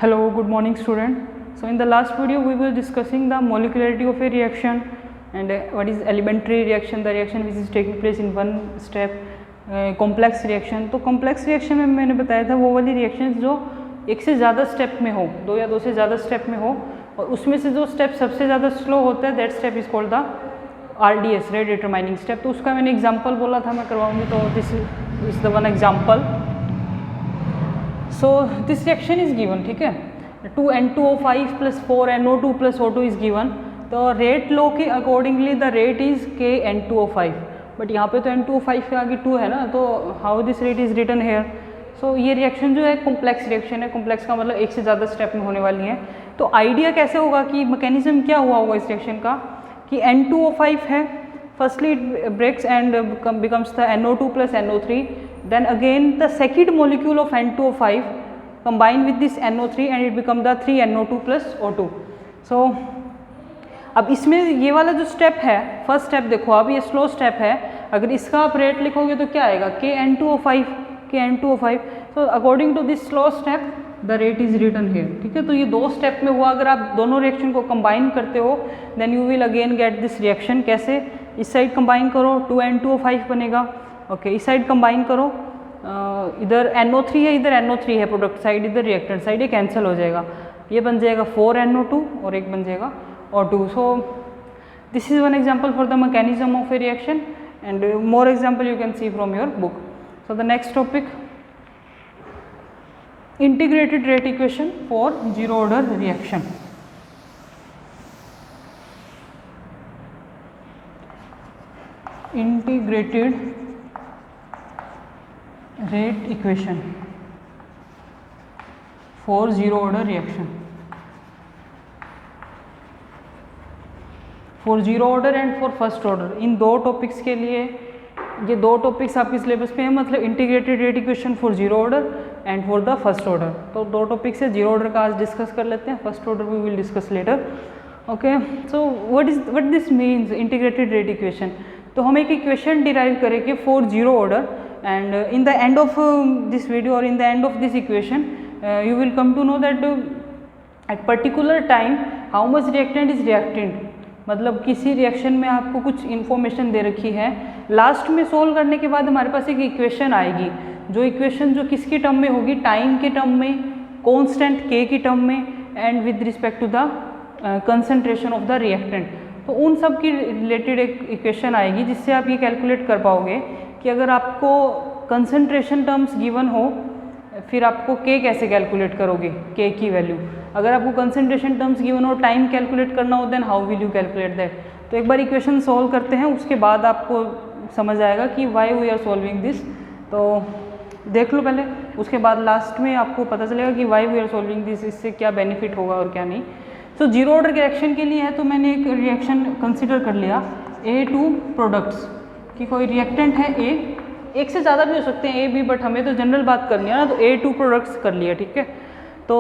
Hello, good morning student. So in the last video we were discussing the molecularity of a reaction and what is elementary reaction, the reaction which is taking place in one step, complex reaction. तो complex reaction में मैंने बताया था वो वाली reactions जो एक से ज़्यादा स्टेप में हो, दो या दो से ज़्यादा स्टेप में हो, और उसमें से जो स्टेप सबसे ज़्यादा स्लो होता है that step is called the RDS, rate determining step. तो उसका मैंने एग्जांपल बोला था मैं करवाऊंगी, तो this is the one example. So this reaction is given, ठीक है, 2N2O5 plus 4NO2 plus O2 is given. तो रेट लो के accordingly the rate is KN2O5, but यहाँ पे तो N2O5 के आगे 2 है ना, तो how this rate is written here. So ये रिएक्शन जो है कॉम्प्लेक्स रिएक्शन है. कॉम्प्लेक्स का मतलब एक से ज़्यादा स्टेप में होने वाली है. तो आइडिया कैसे होगा कि मैकेनिज्म क्या हुआ होगा इस रिएक्शन का कि N2O5 है, firstly it breaks and becomes the NO2 plus NO3, then again the second molecule of N2O5 combine with this NO3 and it become the 3NO2 plus O2. So अब इसमें ये वाला जो स्टेप है, first step देखो, अब ये slow step है. अगर इसका आप रेट लिखोगे तो क्या आएगा, KN2O5. तो according to this slow step the rate is written here, ठीक है. तो ये दो स्टेप में हुआ. अगर आप दोनों रिएक्शन को कंबाइन करते हो then you will again get this reaction. कैसे, इस साइड कंबाइन करो 2N2O5 बनेगा, ओके. इस साइड कंबाइन करो, इधर NO3 है, इधर NO3 है प्रोडक्ट साइड, इधर रिएक्टेंट साइड, ये कैंसिल हो जाएगा. ये बन जाएगा 4NO2 और एक बन जाएगा O2. So this is one example for the mechanism of A reaction and more example you can see from your book. So the next topic, integrated rate equation for zero order reaction. Integrated rate equation for zero order reaction. For zero order and for first order, इन दो topics के लिए, ये दो topics आपके syllabus पे हैं, मतलब integrated rate equation for zero order and for the first order. तो दो टॉपिक्स है, जीरो ऑर्डर का आज डिस्कस कर लेते हैं, first order we will discuss later, okay. So what this means integrated rate equation. तो हम एक इक्वेशन डिराइव करेंगे for zero order and in the end of this video और in the end of this equation you will come to know that at particular time how much reactant is reactant. मतलब किसी reaction में आपको कुछ information दे रखी है, last में solve करने के बाद हमारे पास एक इक्वेशन आएगी. जो इक्वेशन जो किसकी टर्म में होगी, टाइम के टर्म में, कांस्टेंट K की टर्म में and with respect to the concentration of the reactant. तो उन सब की रिलेटेड एक इक्वेशन आएगी जिससे आप ये कैलकुलेट कर पाओगे कि अगर आपको कंसंट्रेशन टर्म्स गिवन हो फिर आपको K कैसे कैलकुलेट करोगे, K की वैल्यू. अगर आपको कंसंट्रेशन टर्म्स गिवन हो, टाइम कैलकुलेट करना हो, then how will you calculate that. तो एक बार इक्वेशन सॉल्व करते हैं, उसके बाद आपको समझ आएगा कि why we are solving this. तो देख लो पहले, उसके बाद लास्ट में आपको पता चलेगा कि why we are solving this, इससे क्या बेनिफिट होगा और क्या नहीं. तो जीरो ऑर्डर रिएक्शन के लिए है, तो मैंने एक रिएक्शन कंसिडर कर लिया A2 प्रोडक्ट्स कि कोई रिएक्टेंट है A, एक से ज़्यादा भी हो सकते हैं A B, बट हमें तो जनरल बात करनी है ना, तो A2 प्रोडक्ट्स कर लिया, ठीक है. तो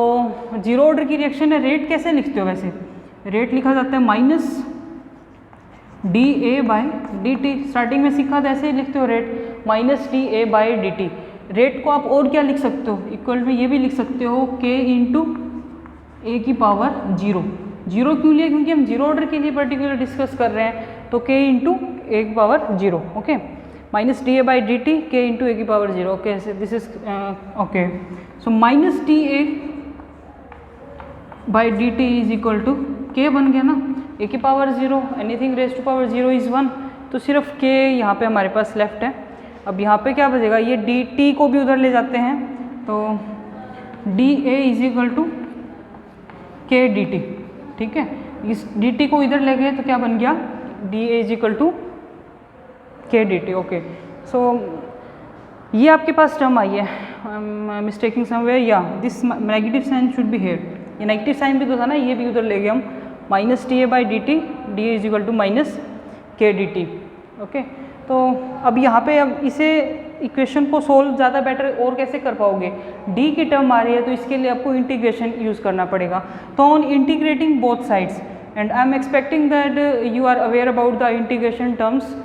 जीरो ऑर्डर की रिएक्शन है. रेट कैसे लिखते हो, वैसे रेट लिखा जाता है माइनस dA/dt. स्टार्टिंग में सीखा था, ऐसे ही लिखते हो रेट, माइनस dA/dt. रेट को आप और क्या लिख सकते हो, इक्वल में ये भी लिख सकते हो K इंटू A की पावर 0. जीरो क्यों लिया, क्योंकि हम जीरो ऑर्डर के लिए पर्टिकुलर डिस्कस कर रहे हैं. तो K इंटू A की power 0, okay. Minus dA/dt, K into A की power 0, okay. This is okay. So minus dA/dt is equal to K बन गया ना, A की power 0, anything raise to power 0 is 1. तो सिर्फ K यहाँ पे हमारे पास लेफ्ट है. अब यहाँ पे क्या बचेगा, ये dt को भी उधर ले जाते हैं, तो dA is equal to K dt, ठीक है. इस dt को इधर ले गए तो क्या बन गया, dA is equal to K dt, okay. So ये आपके पास टर्म आई है, मिस्टेकिंग समवेयर, या this negative sign should be here. ये नेगेटिव साइन भी तो था ना, ये भी उधर ले गए हम, minus dA/dt, dA is equal to minus K dt, okay. तो अब यहाँ पे अब इसे इक्वेशन को सोल्व ज़्यादा बेटर और कैसे कर पाओगे, D की टर्म आ रही है तो इसके लिए आपको इंटीग्रेशन यूज़ करना पड़ेगा. तो on integrating both sides and I am expecting that you are aware about the integration terms.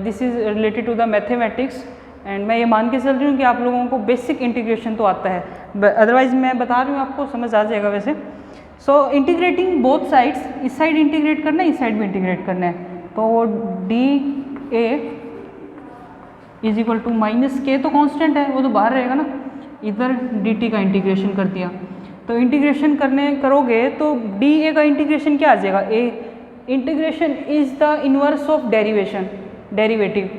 This is related to the mathematics and मैं ये मान के चल रही हूँ कि आप लोगों को बेसिक इंटीग्रेशन तो आता है, अदरवाइज मैं बता रही हूँ आपको समझ आ जाएगा वैसे। सो इंटीग्रेटिंग बोथ साइड्स, इस साइड इंटीग्रेट करना है, इस साइड भी इंटीग्रेट करना है, तो वो D A is equal to minus K, तो कांस्टेंट है वो तो बाहर रहेगा ना, इधर डी टी का इंटीग्रेशन कर दिया, तो इंटीग्रेशन करोगे तो डी ए का इंटीग्रेशन क्या आ जाएगा, a integration is the inverse of derivative,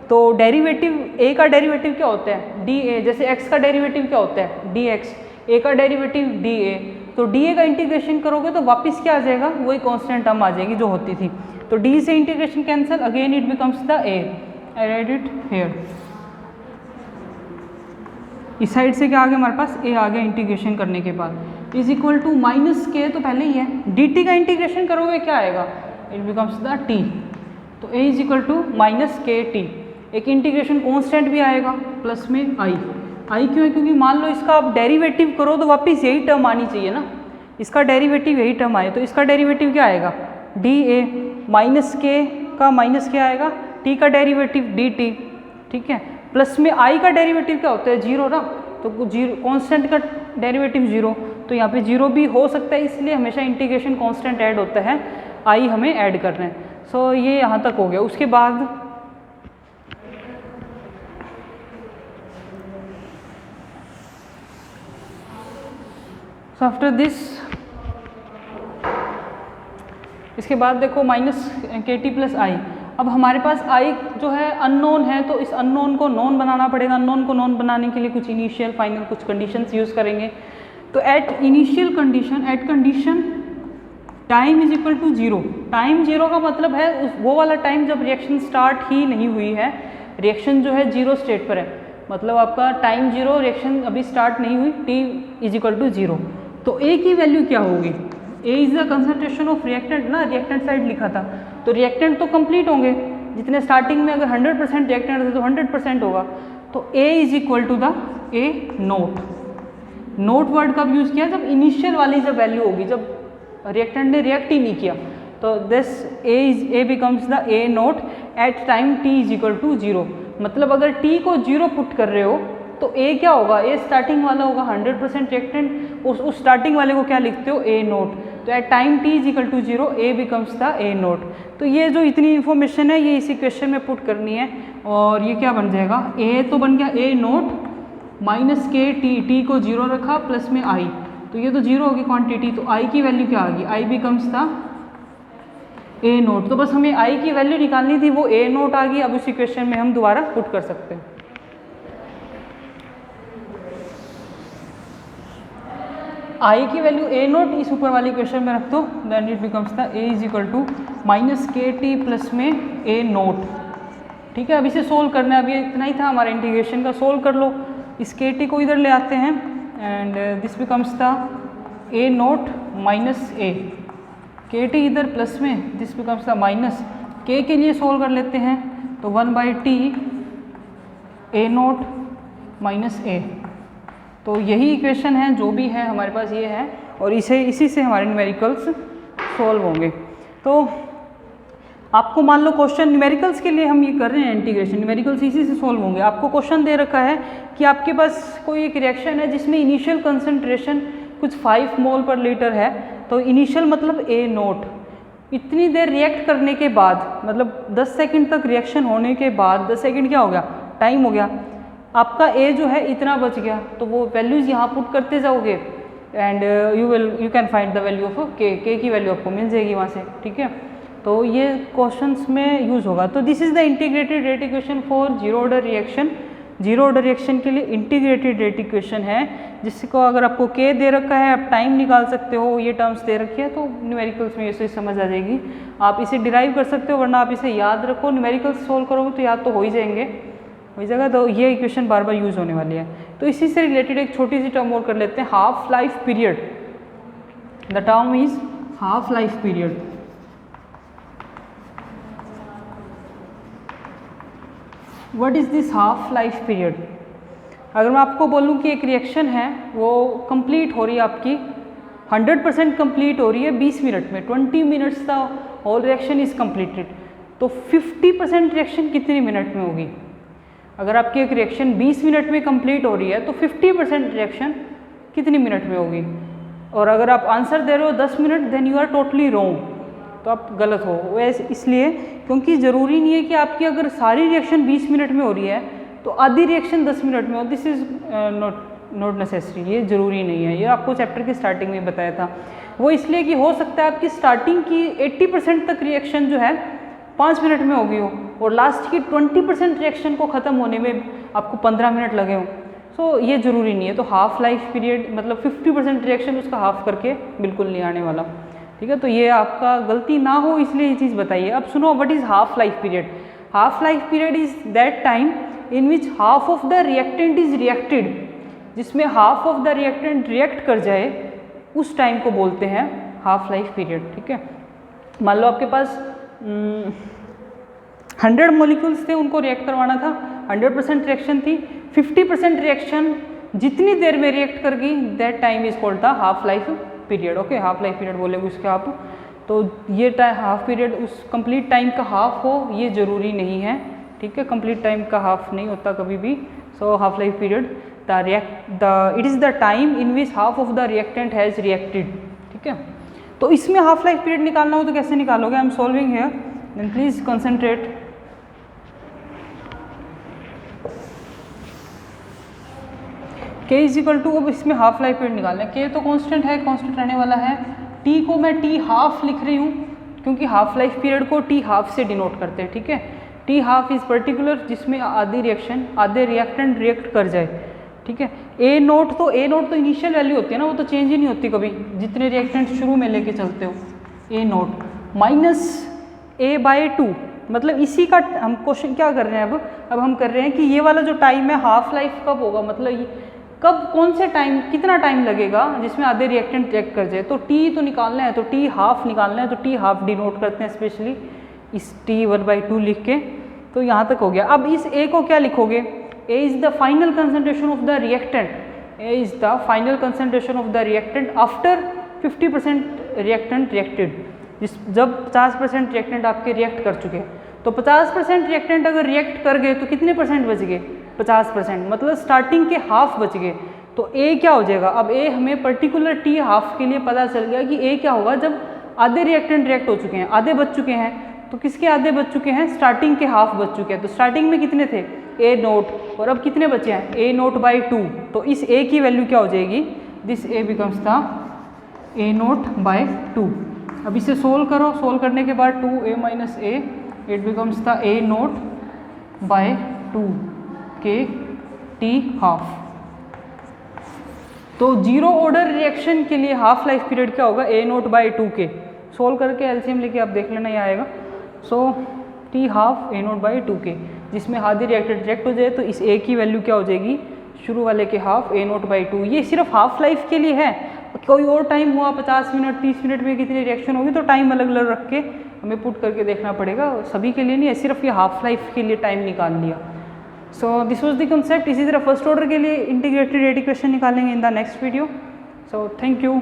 तो डेरिवेटिव ए का डेरिवेटिव क्या होता है डी ए, जैसे एक्स का डेरिवेटिव क्या होता है डी एक्स, ए का डेरिवेटिव डी ए, तो डी ए का इंटीग्रेशन करोगे तो वापस क्या आ जाएगा, वही कांस्टेंट टर्म आ जाएगी जो होती थी, तो डी से integration cancel, again it becomes the A, I right it here. इस साइड से क्या आ गया हमारे पास, ए आ गया इंटीग्रेशन करने के बाद, is equal to minus K, तो पहले ही है, डी टी का इंटीग्रेशन करोगे क्या आएगा, इट बिकम्स द टी, तो A is equal to minus K T, एक इंटीग्रेशन कॉन्स्टेंट भी आएगा प्लस में आई क्यों है, क्योंकि मान लो इसका आप डेरिवेटिव करो तो वापस यही टर्म आनी चाहिए ना, इसका डेरिवेटिव यही टर्म आए, तो इसका डेरिवेटिव क्या आएगा डी ए, माइनस के का माइनस क्या आएगा, टी का डेरिवेटिव डी टी, ठीक है, प्लस में आई का डेरिवेटिव क्या होता है जीरो ना, तो जीरो कांस्टेंट का डेरिवेटिव जीरो, तो यहाँ पे जीरो भी हो सकता है, इसलिए हमेशा इंटीग्रेशन कांस्टेंट ऐड होता है, आई हमें ऐड करना है। सो ये यहाँ तक हो गया। उसके बाद आफ्टर दिस, इसके बाद देखो माइनस के टी प्लस आई, अब हमारे पास आई जो है अननोन है, तो इस अननोन को नोन बनाना पड़ेगा, अननोन को नोन बनाने के लिए कुछ इनिशियल फाइनल कुछ कंडीशंस यूज़ करेंगे, तो at initial condition, at condition time is equal to zero, time zero का मतलब है वो वाला टाइम जब रिएक्शन स्टार्ट ही नहीं हुई है, रिएक्शन जो है जीरो स्टेट पर है, मतलब आपका टाइम जीरो, रिएक्शन अभी स्टार्ट नहीं हुई, T is equal to zero, तो ए की वैल्यू क्या होगी, A is the concentration of reactant ना, रिएक्टेंट साइड लिखा था, तो रिएक्टेंट तो कंप्लीट होंगे, जितने स्टार्टिंग में अगर 100% रिएक्टेंट है तो 100% होगा, तो A is equal to the A naught, naught word कब यूज़ किया, जब इनिशियल वाली जब वैल्यू होगी, जब रिएक्टेंट ने रिएक्ट ही नहीं किया, तो this A becomes the A naught at time T is equal to zero, मतलब अगर टी को जीरो पुट कर रहे हो तो ए क्या होगा, ए स्टार्टिंग वाला होगा 100% रिएक्टेंट, उस स्टार्टिंग वाले को क्या लिखते हो ए नोट, तो at time T is equal to zero A becomes the A naught, तो ये जो इतनी इन्फॉर्मेशन है ये इसी क्वेश्चन में पुट करनी है, और ये क्या बन जाएगा, ए तो बन गया ए naught minus K T, T को जीरो रखा प्लस में आई, तो ये तो जीरो होगी क्वांटिटी, तो आई की वैल्यू क्या आ गई, I becomes the A naught, तो बस हमें आई की वैल्यू निकालनी थी, वो ए नोट आ गई, अब उसी क्वेश्चन में हम दोबारा पुट कर सकते हैं। आई की वैल्यू ए नोट इस ऊपर वाली क्वेश्चन में रख दो, then it becomes the A is equal to minus K T plus में ए नोट, ठीक है, अब इसे सोल्व करना है, अभी इतना ही था हमारा इंटीग्रेशन का, सोल्व कर लो, इस के टी को इधर ले आते हैं, and this becomes the A naught minus A, K T इधर प्लस में, दिस बिकम्स द माइनस, के लिए सोल्व कर लेते हैं, तो 1/t ए नोट माइनस ए, तो यही इक्वेशन है, जो भी है हमारे पास ये है, और इसी से हमारे न्यूमेरिकल्स सॉल्व होंगे। तो आपको मान लो क्वेश्चन न्यूमेरिकल्स के लिए हम ये कर रहे हैं इंटीग्रेशन, न्यूमेरिकल्स इसी से सॉल्व होंगे, आपको क्वेश्चन दे रखा है कि आपके पास कोई एक रिएक्शन है जिसमें इनिशियल कंसंट्रेशन कुछ 5 मोल पर लीटर है, तो इनिशियल मतलब ए नोट, इतनी देर रिएक्ट करने के बाद, मतलब 10 सेकंड तक रिएक्शन होने के बाद, 10 सेकंड क्या हो गया, टाइम हो गया, आपका ए जो है इतना बच गया, तो वो वैल्यूज़ यहाँ पुट करते जाओगे, and you can find the value of के की वैल्यू आपको मिल जाएगी वहाँ से, ठीक है, तो ये क्वेश्चंस में यूज़ होगा। तो this is the integrated rate equation for zero order reaction, zero order reaction के लिए इंटीग्रेटेड रेट इक्वेशन है, जिसको अगर आपको के दे रखा है, आप टाइम निकाल सकते हो, ये टर्म्स दे रखी है, तो न्यूमेरिकल्स में ऐसे समझ आ जाएगी, आप इसे डिराइव कर सकते हो, वरना आप इसे याद रखो, न्यूमेरिकल्स सोल्व करोगे तो याद तो हो ही जाएंगे, हो जाएगा, तो ये इक्वेशन बार बार यूज़ होने वाली है। तो इसी से रिलेटेड एक छोटी सी टर्म और कर लेते हैं, half life period, the term is half life period. What is this half life period? अगर मैं आपको बोलूँ कि एक रिएक्शन है वो कंप्लीट हो रही है आपकी 100% कंप्लीट हो रही है 20 मिनट में, 20 minutes the whole reaction is completed, तो 50% रिएक्शन कितने मिनट में होगी? अगर आपकी एक रिएक्शन 20 मिनट में कंप्लीट हो रही है तो 50% रिएक्शन कितनी मिनट में होगी, और अगर आप आंसर दे रहे हो 10 minute, then you are totally wrong, तो आप गलत हो। वैसे इसलिए क्योंकि ज़रूरी नहीं है कि आपकी अगर सारी रिएक्शन 20 मिनट में हो रही है तो आधी रिएक्शन 10 मिनट में हो, दिस इज़ नॉट नेसेसरी, ये ज़रूरी नहीं है। ये आपको चैप्टर की स्टार्टिंग में बताया था। वो इसलिए कि हो सकता है आपकी स्टार्टिंग की 80% तक रिएक्शन जो है 5 मिनट में हो गई हो, और लास्ट की 20% रिएक्शन को ख़त्म होने में आपको 15 मिनट लगे हो। सो ये ज़रूरी नहीं है। तो हाफ लाइफ पीरियड मतलब 50% रिएक्शन उसका हाफ करके बिल्कुल नहीं आने वाला, ठीक है। तो ये आपका गलती ना हो इसलिए ये चीज़ बताइए। अब सुनो, what is half life period? Half life period is that time in which half of the reactant is reacted, जिसमें half of the reactant react कर जाए, उस टाइम को बोलते हैं हाफ लाइफ पीरियड, ठीक है। मान लो आपके पास 100 मॉलिक्यूल्स थे, उनको रिएक्ट करवाना था, 100% रिएक्शन थी, 50% रिएक्शन जितनी देर में रिएक्ट कर गई, that time is called the half life period. Okay, half life period बोलेंगे उसके आप। तो ये हाफ पीरियड उस कंप्लीट टाइम का हाफ हो, ये ज़रूरी नहीं है, ठीक है। कंप्लीट टाइम का हाफ नहीं होता कभी भी। So half life period it is the time in which half of the reactant has reacted, ठीक है। तो इसमें हाफ लाइफ पीरियड निकालना हो तो कैसे निकालोगे? I am solving here, then please concentrate. K is equal to, अब इसमें हाफ लाइफ पीरियड निकालना है। के तो कांस्टेंट है, कांस्टेंट रहने वाला है। टी को मैं टी हाफ लिख रही हूँ क्योंकि हाफ लाइफ पीरियड को टी हाफ से डिनोट करते हैं, ठीक है। टी हाफ इज पर्टिकुलर जिसमें आधी रिएक्शन आधे रिएक्टेंट रिएक्ट कर जाए, ठीक है। ए नोट तो इनिशियल वैल्यू होती है ना, वो तो चेंज ही नहीं होती कभी, जितने रिएक्टेंट शुरू में लेके चलते हो। A naught minus A bye 2, मतलब इसी का हम क्वेश्चन क्या कर रहे हैं अब हम कर रहे हैं कि ये वाला जो टाइम है हाफ लाइफ कब होगा, मतलब कब कौन से टाइम कितना टाइम लगेगा जिसमें आधे रिएक्टेंट रिएक्ट कर जाए। तो टी तो निकालना है, तो टी हाफ निकालना है, तो टी हाफ डिनोट करते हैं स्पेशली इस टी 1/2 लिख के। तो यहाँ तक हो गया। अब इस ए को क्या लिखोगे? A is the final concentration of the reactant. A is the final concentration of the reactant after 50% reactant reacted. जब 50% रिएक्टेंट आपके रिएक्ट कर चुके हैं, तो 50% रिएक्टेंट अगर रिएक्ट कर गए तो कितने परसेंट बच गए? 50%, मतलब स्टार्टिंग के हाफ बच गए। तो A क्या हो जाएगा? अब A हमें पर्टिकुलर T हाफ के लिए पता चल गया कि A क्या होगा जब आधे रिएक्टेंट रिएक्ट हो चुके हैं, आधे बच चुके हैं। तो किसके आधे बच चुके हैं? स्टार्टिंग के हाफ बच चुके हैं। तो स्टार्टिंग में कितने थे? ए नोट, और अब कितने बचे हैं? A naught by 2। तो इस ए की वैल्यू क्या हो जाएगी? This A becomes the A naught by 2। अब इसे सोल्व करो, सोल्व करने के बाद 2a minus A, it becomes the A naught by 2 K T half. तो जीरो ऑर्डर रिएक्शन के लिए हाफ लाइफ पीरियड क्या होगा? ए नोट बाय 2 के। सोल्व करके एलसीएम लेके आप देख लेना, ये आएगा। So T half A naught by 2 K, जिसमें आधे रिएक्टेंट रिएक्ट हो जाए तो इस ए की वैल्यू क्या हो जाएगी? शुरू वाले के हाफ ए नोट बाई 2। ये सिर्फ हाफ लाइफ के लिए है, कोई और टाइम हुआ 50 मिनट 30 मिनट में कितनी रिएक्शन होगी तो टाइम अलग अलग रख के हमें पुट करके देखना पड़ेगा, सभी के लिए नहीं है, सिर्फ ये हाफ लाइफ के लिए टाइम निकाल लिया। So this was the concept. इसी तरह फर्स्ट ऑर्डर के लिए इंटीग्रेटेड रेट इक्वेशन निकालेंगे in the next video. So thank you.